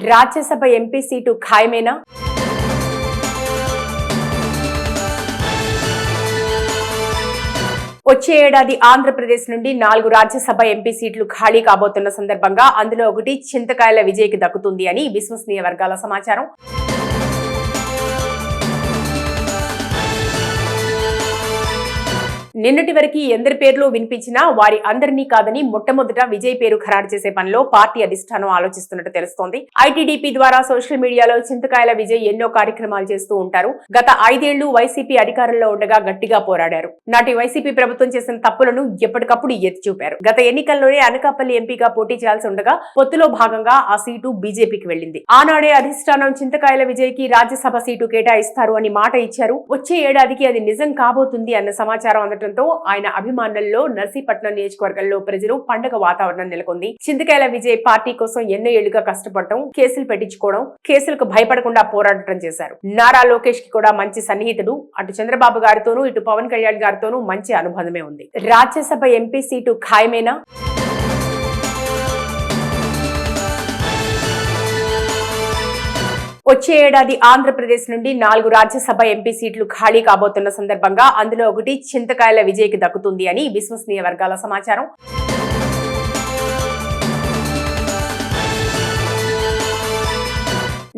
Rajya Sabha MP seat ఖాయమేనా? వచ్చే ఏడాది ఆంధ్రప్రదేశ్ నుండి 4 రాజ్యసభ ఎంపీ సీట్లు ఖాళీ కాబోతున్న సందర్భంగా అందులో ఒకటి చింతకాయల విజయ్కి దక్కుతుంది అని విశ్వసనీయ వర్గాల సమాచారం. నిన్నటి వరకు ఎందరి పేర్లు వినిపించినా వారి అందరినీ కాదని మొట్టమొదట విజయ్ పేరు ఖరారు చేసే పనిలో పార్టీ అధిష్టానం ఆలోచిస్తున్నట్టు తెలుస్తోంది. ఐటీడీపీ ద్వారా సోషల్ మీడియాలో చింతకాయల విజయ్ ఎన్నో కార్యక్రమాలు చేస్తూ ఉంటారు. గత 5 ఏళ్లు వైసీపీ అధికారంలో ఉండగా గట్టిగా పోరాడారు. నాటి వైసీపీ ప్రభుత్వం చేసిన తప్పులను ఎప్పటికప్పుడు ఎత్తి చూపారు. గత ఎన్నికల్లోనే అనకాపల్లి ఎంపీగా పోటీ చేయాల్సి ఉండగా పొత్తులో భాగంగా ఆ సీటు బీజేపీకి వెళ్లింది. ఆనాడే అధిష్టానం చింతకాయల విజయ్ కి రాజ్యసభ సీటు కేటాయిస్తారు అని మాట ఇచ్చారు. వచ్చే ఏడాదికి అది నిజం కాబోతుంది అన్న సమాచారం అందటం ఆయన అభిమానుల్లో నర్సీపట్నం నియోజకవర్గంలో ప్రజలు పండుగ వాతావరణం నెలకొంది. చింతకాయల విజయ్ పార్టీ కోసం ఎన్నో ఏళ్లుగా కష్టపడటం, కేసులు పెట్టించుకోవడం, కేసులకు భయపడకుండా పోరాడటం చేశారు. నారా లోకేష్ కి కూడా మంచి సన్నిహితుడు. అటు చంద్రబాబు గారితోనూ ఇటు పవన్ కళ్యాణ్ గారితోనూ మంచి అనుబంధమే ఉంది. Rajya Sabha MP seat ఖాయమేనా? వచ్చే ఏడాది ఆంధ్రప్రదేశ్ నుండి 4 రాజ్యసభ ఎంపీ సీట్లు ఖాళీ కాబోతున్న సందర్భంగా అందులో ఒకటి చింతకాయల విజయ్కి దక్కుతుంది అని విశ్వసనీయ వర్గాల సమాచారం.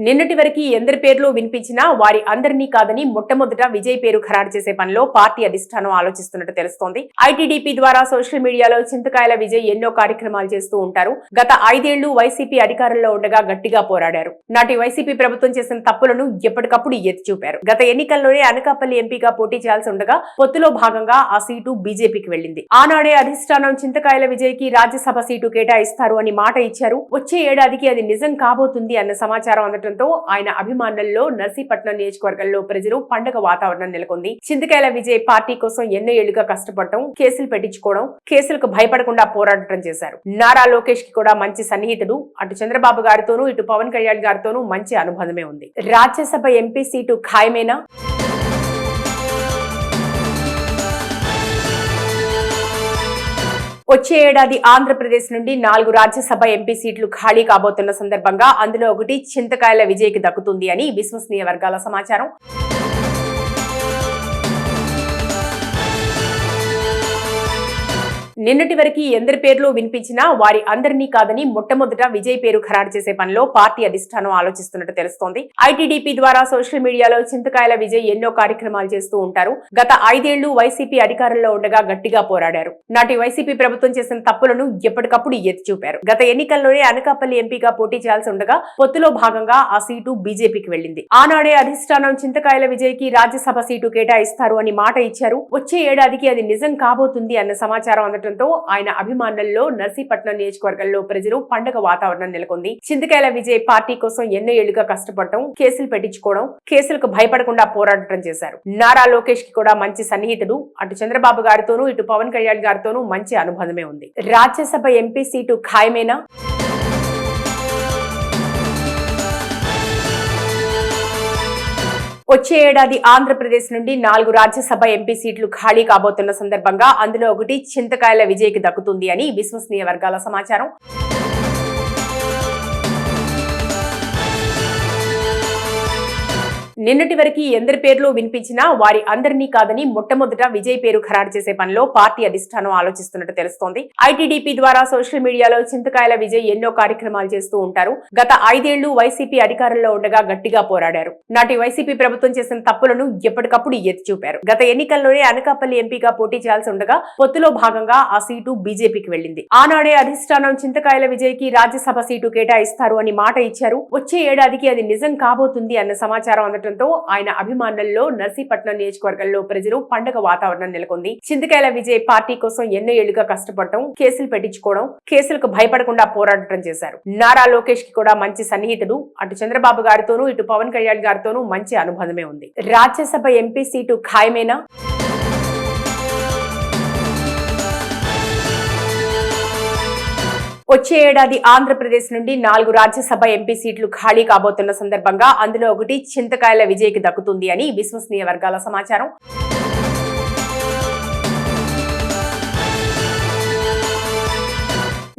నిన్నటి వరకు ఎందరి పేర్లు వినిపించినా వారి అందరినీ కాదని మొట్టమొదట విజయ్ పేరు ఖరారు చేసే పనిలో పార్టీ అధిష్టానం ఆలోచిస్తున్నట్టు తెలుస్తోంది. ఐటీడీపీ ద్వారా సోషల్ మీడియాలో చింతకాయల విజయ్ ఎన్నో కార్యక్రమాలు చేస్తూ ఉంటారు. గత 5 ఏళ్లు వైసీపీ అధికారంలో ఉండగా గట్టిగా పోరాడారు. నాటి వైసీపీ ప్రభుత్వం చేసిన తప్పులను ఎప్పటికప్పుడు ఎత్తి చూపారు. గత ఎన్నికల్లోనే అనకాపల్లి ఎంపీగా పోటీ చేయాల్సి ఉండగా పొత్తులో భాగంగా ఆ సీటు బీజేపీకి వెళ్లింది. ఆనాడే అధిష్టానం చింతకాయల విజయ్ కి రాజ్యసభ సీటు కేటాయిస్తారు అని మాట ఇచ్చారు. వచ్చే ఏడాదికి అది నిజం కాబోతుంది అన్న సమాచారం అందటం ఆయన అభిమానుల్లో నర్సీపట్నం నియోజకవర్గంలో ప్రజలు పండుగ వాతావరణం నెలకొంది. చింతకాయల విజయ్ పార్టీ కోసం ఎన్నో ఏళ్లుగా కష్టపడటం, కేసులు పెట్టించుకోవడం, కేసులకు భయపడకుండా పోరాడటం చేశారు. నారా లోకేష్ కి కూడా మంచి సన్నిహితుడు. అటు చంద్రబాబు గారితోనూ ఇటు పవన్ కళ్యాణ్ గారితోనూ మంచి అనుబంధమే ఉంది. Rajya Sabha MP seat ఖాయమేనా? వచ్చే ఏడాది ఆంధ్రప్రదేశ్ నుండి 4 రాజ్యసభ ఎంపీ సీట్లు ఖాళీ కాబోతున్న సందర్భంగా అందులో ఒకటి చింతకాయల విజయ్కి దక్కుతుంది అని విశ్వసనీయ వర్గాల సమాచారం. నిన్నటి వరకు ఎందరి పేర్లు వినిపించినా వారి అందరినీ కాదని మొట్టమొదట విజయ్ పేరు ఖరారు చేసే పనిలో పార్టీ అధిష్టానం ఆలోచిస్తున్నట్టు తెలుస్తోంది. ఐటీడీపీ ద్వారా సోషల్ మీడియాలో చింతకాయల విజయ్ ఎన్నో కార్యక్రమాలు చేస్తూ ఉంటారు. గత 5 ఏళ్లు వైసీపీ అధికారంలో ఉండగా గట్టిగా పోరాడారు. నాటి వైసీపీ ప్రభుత్వం చేసిన తప్పులను ఎప్పటికప్పుడు ఎత్తి చూపారు. గత ఎన్నికల్లోనే అనకాపల్లి ఎంపీగా పోటీ చేయాల్సి ఉండగా పొత్తులో భాగంగా ఆ సీటు బీజేపీకి వెళ్లింది. ఆనాడే అధిష్టానం చింతకాయల విజయ్ కి రాజ్యసభ సీటు కేటాయిస్తారు అని మాట ఇచ్చారు. వచ్చే ఏడాదికి అది నిజం కాబోతుంది అన్న సమాచారం అందటం ఆయన అభిమానుల్లో నర్సీపట్నం నియోజకవర్గంలో ప్రజలు పండుగ వాతావరణం నెలకొంది. చింతకాయల విజయ్ పార్టీ కోసం ఎన్నో ఏళ్లుగా కష్టపడటం, కేసులు పెట్టించుకోవడం, కేసులకు భయపడకుండా పోరాడటం చేశారు. నారా లోకేష్ కి కూడా మంచి సన్నిహితుడు. అటు చంద్రబాబు గారితోనూ ఇటు పవన్ కళ్యాణ్ గారితోనూ మంచి అనుబంధమే ఉంది. Rajya Sabha MP seat ఖాయమేనా? వచ్చే ఏడాది ఆంధ్రప్రదేశ్ నుండి 4 రాజ్యసభ ఎంపీ సీట్లు ఖాళీ కాబోతున్న సందర్భంగా అందులో ఒకటి చింతకాయల విజయ్కి దక్కుతుంది అని విశ్వసనీయ వర్గాల సమాచారం. నిన్నటి వరకు ఎందరి పేర్లు వినిపించినా వారి అందరినీ కాదని మొట్టమొదట విజయ్ పేరు ఖరారు చేసే పనిలో పార్టీ అధిష్టానం ఆలోచిస్తున్నట్టు తెలుస్తోంది. ఐటీడీపీ ద్వారా సోషల్ మీడియాలో చింతకాయల విజయ్ ఎన్నో కార్యక్రమాలు చేస్తూ ఉంటారు. గత 5 ఏళ్లు వైసీపీ అధికారంలో ఉండగా గట్టిగా పోరాడారు. నాటి వైసీపీ ప్రభుత్వం చేసిన తప్పులను ఎప్పటికప్పుడు ఎత్తి చూపారు. గత ఎన్నికల్లోనే అనకాపల్లి ఎంపీగా పోటీ చేయాల్సి ఉండగా పొత్తులో భాగంగా ఆ సీటు బీజేపీకి వెళ్లింది. ఆనాడే అధిష్టానం చింతకాయల విజయ్ కి రాజ్యసభ సీటు కేటాయిస్తారు అని మాట ఇచ్చారు. వచ్చే ఏడాదికి అది నిజం కాబోతుంది అన్న సమాచారం అందటం ఆయన అభిమానుల్లో నర్సీపట్నం నియోజకవర్గంలో ప్రజలు పండుగ వాతావరణం నెలకొంది. చింతకాయల విజయ్ పార్టీ కోసం ఎన్నో ఏళ్లుగా కష్టపడటం, కేసులు పెట్టించుకోవడం, కేసులకు భయపడకుండా పోరాడటం చేశారు. నారా లోకేష్ కి కూడా మంచి సన్నిహితుడు. అటు చంద్రబాబు గారితోనూ ఇటు పవన్ కళ్యాణ్ గారితోనూ మంచి అనుబంధమే ఉంది. Rajya Sabha MP seat ఖాయమేనా? వచ్చే ఏడాది ఆంధ్రప్రదేశ్ నుండి 4 రాజ్యసభ ఎంపీ సీట్లు ఖాళీ కాబోతున్న సందర్భంగా అందులో ఒకటి చింతకాయల విజయ్కి దక్కుతుంది అని విశ్వసనీయ వర్గాల సమాచారం.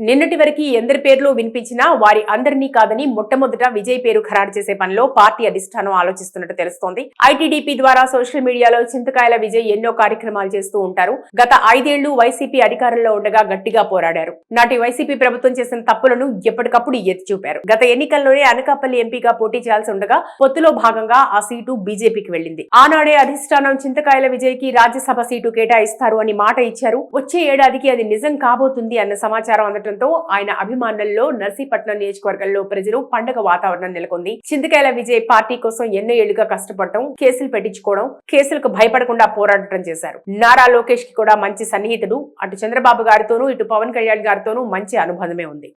నిన్నటి వరకు ఎందరి పేర్లు వినిపించినా వారి అందరినీ కాదని మొట్టమొదట విజయ్ పేరు ఖరారు చేసే పనిలో పార్టీ అధిష్టానం ఆలోచిస్తున్నట్టు తెలుస్తోంది. ఐటీడీపీ ద్వారా సోషల్ మీడియాలో చింతకాయల విజయ్ ఎన్నో కార్యక్రమాలు చేస్తూ ఉంటారు. గత 5 ఏళ్లు వైసీపీ అధికారంలో ఉండగా గట్టిగా పోరాడారు. నాటి వైసీపీ ప్రభుత్వం చేసిన తప్పులను ఎప్పటికప్పుడు ఎత్తి చూపారు. గత ఎన్నికల్లోనే అనకాపల్లి ఎంపీగా పోటీ చేయాల్సి ఉండగా పొత్తులో భాగంగా ఆ సీటు బీజేపీకి వెళ్లింది. ఆనాడే అధిష్టానం చింతకాయల విజయ్ కి రాజ్యసభ సీటు కేటాయిస్తారు అని మాట ఇచ్చారు. వచ్చే ఏడాదికి అది నిజం కాబోతుంది అన్న సమాచారం అందడంతో ఆయన అభిమానుల్లో నర్సీపట్నం నియోజకవర్గంలో ప్రజలు పండగ వాతావరణం నెలకొంది. చింతకాయల విజయ్ పార్టీ కోసం ఎన్నో ఏళ్లుగా కష్టపడటం, కేసులు పెట్టించుకోవడం, కేసులకు భయపడకుండా పోరాడటం చేశారు. నారా లోకేష్ కి కూడా మంచి సన్నిహితుడు. అటు చంద్రబాబు గారితోనూ ఇటు పవన్ కళ్యాణ్ గారితోనూ మంచి అనుబంధమే ఉంది.